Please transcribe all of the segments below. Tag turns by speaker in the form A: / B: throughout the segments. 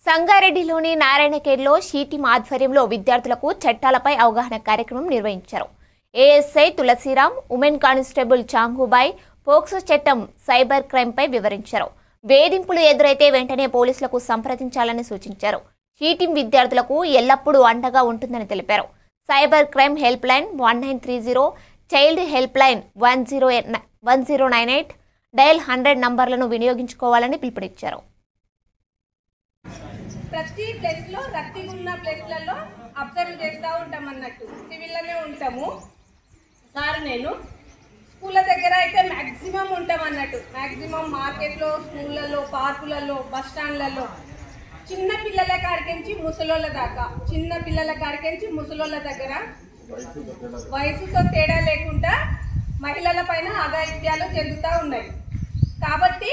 A: సంగారెడ్డిలోని నారాయణఖేడ్లో she team ఆధ్వర్యంలో విద్యార్థులకు చట్టాలపై అవగాహన కార్యక్రమం నిర్వహించారు. ASI Tulasiram, women constable Changubai POCSO చట్టం, సైబర్ క్రైమ్పై వివరించారు. వేధింపులు ఎదురైతే వెంటనే పోలీసులకు సంప్రదించాలని సూచించారు. షీ టీమ్ విద్యార్థులకు ఎల్లప్పుడూ అండగా ఉంటుందని తెలిపారు. Cyber crime help line 1930, child help line 1098, dial 100 నంబర్లను వినియోగించుకోవాలని పిలుపునిచ్చారు.
B: ప్రతి ప్లేస్లో రద్దీగా ఉన్న ప్లేస్లలో అబ్జర్వ్ చేస్తూ ఉంటాం అన్నట్టు, సివిల్లోనే ఉంటాము. సార్ నేను స్కూళ్ళ దగ్గర అయితే మ్యాక్సిమం ఉంటాం అన్నట్టు. మ్యాక్సిమం మార్కెట్లో, స్కూళ్ళల్లో, పార్కులలో, బస్ స్టాండ్లలో చిన్న పిల్లల కాడికించి ముసలోళ్ళ దాకా, చిన్న పిల్లల కాడికించి ముసలోళ్ళ దగ్గర వయసుతో తేడా లేకుండా మహిళల పైన అఘాయిత్యాలు జరుగుతూ ఉన్నాయి. కాబట్టి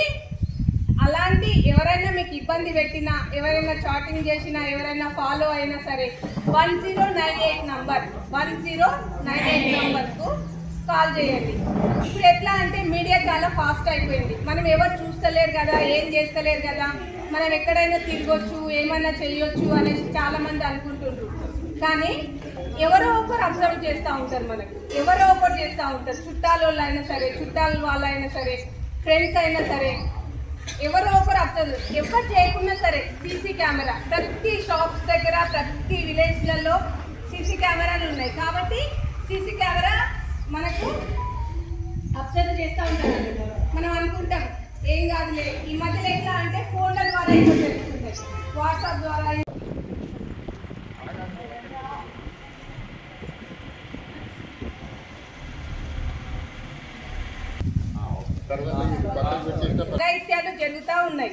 B: అలాంటి ఎవరైనా మీకు ఇబ్బంది పెట్టినా, ఎవరైనా చాటింగ్ చేసినా, ఎవరైనా ఫాలో అయినా సరే 1098 నంబర్ 1098 నంబర్కు కాల్ చేయండి. ఇప్పుడు ఎట్లా అంటే మీడియా చాలా ఫాస్ట్ అయిపోయింది. మనం ఎవరు చూస్తలేరు కదా, ఏం చేస్తలేరు కదా, మనం ఎక్కడైనా తిరగొచ్చు, ఏమైనా చేయొచ్చు అనేసి చాలామంది అనుకుంటుండ్రు. కానీ ఎవరో ఒకరు అబ్జర్వ్ చేస్తూ ఉంటారు, మనకు ఎవరో ఒకరు చేస్తూ ఉంటారు. చుట్టాల వాళ్ళు అయినా సరే, చుట్టాల వాళ్ళు అయినా సరే, ఫ్రెండ్స్ అయినా సరే, ఎవరో ఒకరు అబ్జర్వ్. ఎవరు చేయకున్నా సరే సీసీ కెమెరా ప్రతి షాప్స్ దగ్గర, ప్రతి విలేజ్లలో సీసీ కెమెరాలు ఉన్నాయి. కాబట్టి సీసీ కెమెరా మనకు అబ్జర్వ్ చేస్తూ ఉంటారు. మనం అనుకుంటాం ఏం కాదులే. ఈ మధ్యలో ఎట్లా అంటే ఫోన్ల ద్వారా ఎక్కువ జరుగుతుంది, వాట్సాప్ ద్వారా. అఘాయిత్యాలు జరుగుతూ ఉన్నాయి.